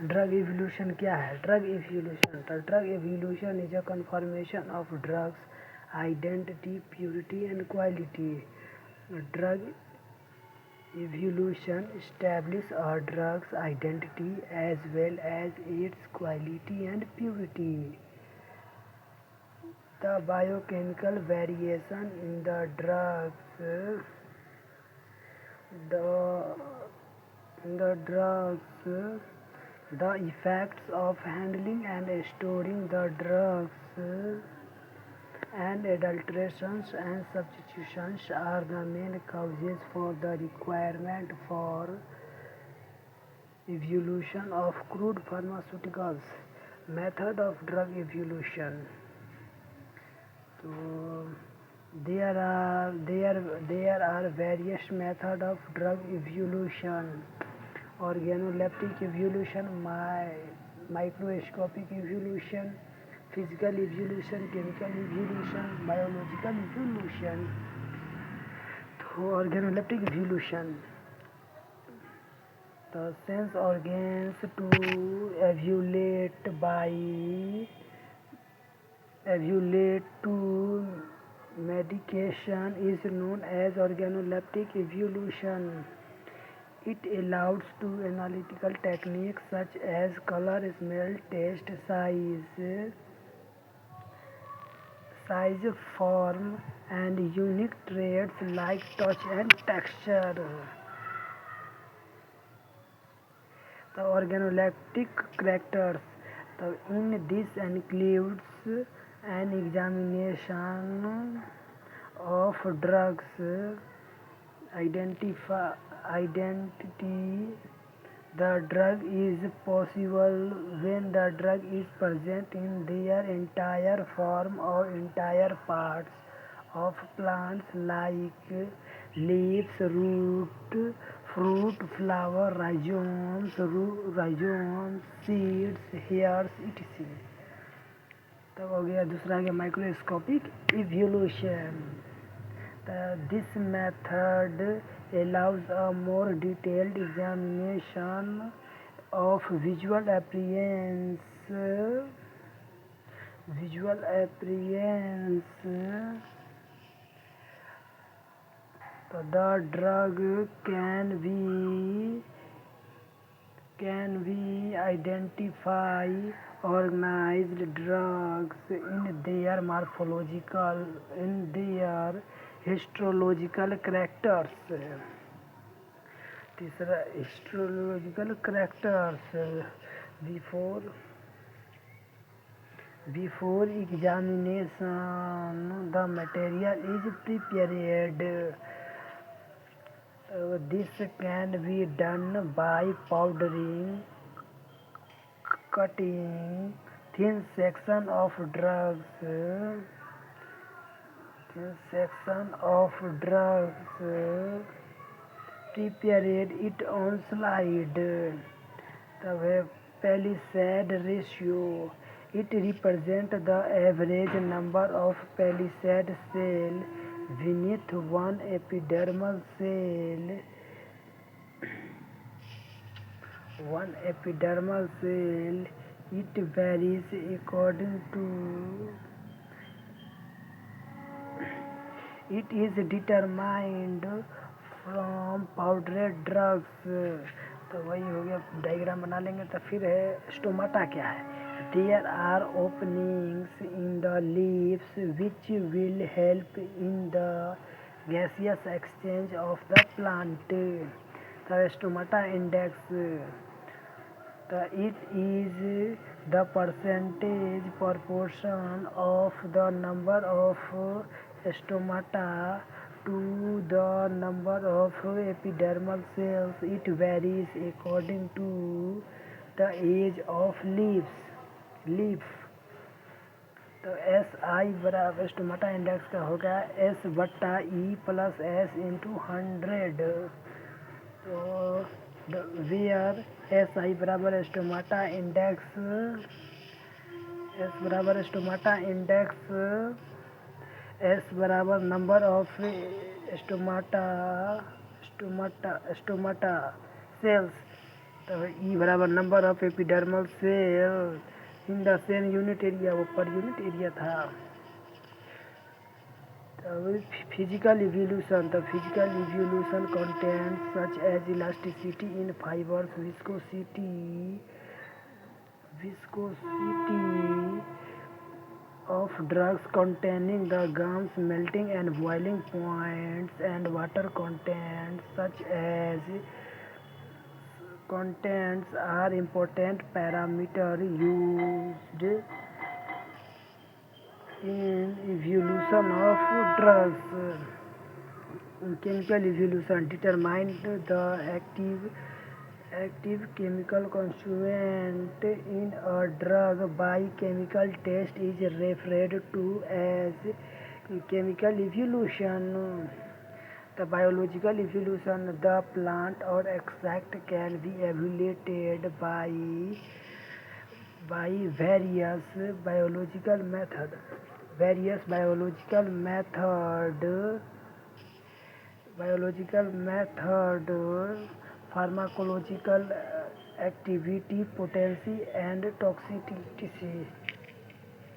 Drug evolution क्या है? Drug evolution, the drug evolution is a confirmation of drugs identity, purity and quality. Drug evolution establishes a drug's identity as well as its quality and purity. The biochemical variation in the drugs, the the effects of handling and storing the drugs, and adulterations and substitutions are the main causes for the requirement for evolution of crude pharmaceuticals. Method of drug evolution. So there are various methods of drug evolution: organoleptic evolution, microscopic evolution, physical evolution, chemical evolution, biological evolution. So organoleptic evolution, the sense organs to evolute to medication is known as organoleptic evolution. It allows to analytical techniques such as color, smell, taste, size, form, and unique traits like touch and texture. The organoleptic characters. In this includes an examination of drugs identity. The drug is possible when the drug is present in their entire form or entire parts of plants like leaves, root, fruit, flower, rhizomes, seeds, hairs, etc. तब हो गया दूसरा, गया microscopic evolution. This method allows a more detailed examination of visual appearance. The drug can be identify organized drugs in their morphological, in their histological characters. तीसरा histological characters. Before examination, the material is prepared. This can be done by powdering, cutting thin section of drugs, prepared it on slide. The palisade ratio. It represents the average number of palisade cells beneath one epidermal cell. It varies according to. It is determined from powdered drugs. तो वही हो गया, diagram बना लेंगे. तो फिर है stomata क्या है. There are openings in the leaves which will help in the gaseous exchange of the plant. The stomata index. It is the percentage proportion of the number of stomata to the number of epidermal cells. It varies according to the age of leaf. तो S I बराबर stomata index का होगा S/E+S/100. तो where S I बराबर stomata index S बराबर number of stomata cells तो E बराबर number of epidermal cell in the same unit area, वो पर यूनिट एरिया था। Physical evolution, the physical evolution contains such as elasticity in fibers, viscosity of drugs containing the gums, melting and boiling points, and water contents are important parameters used in evolution of drugs. Chemical evolution determines the active chemical constituent in a drug by chemical test is referred to as chemical evolution. The biological evolution, the plant or extract can be evaluated by various biological methods. Pharmacological activity, potency and toxicity.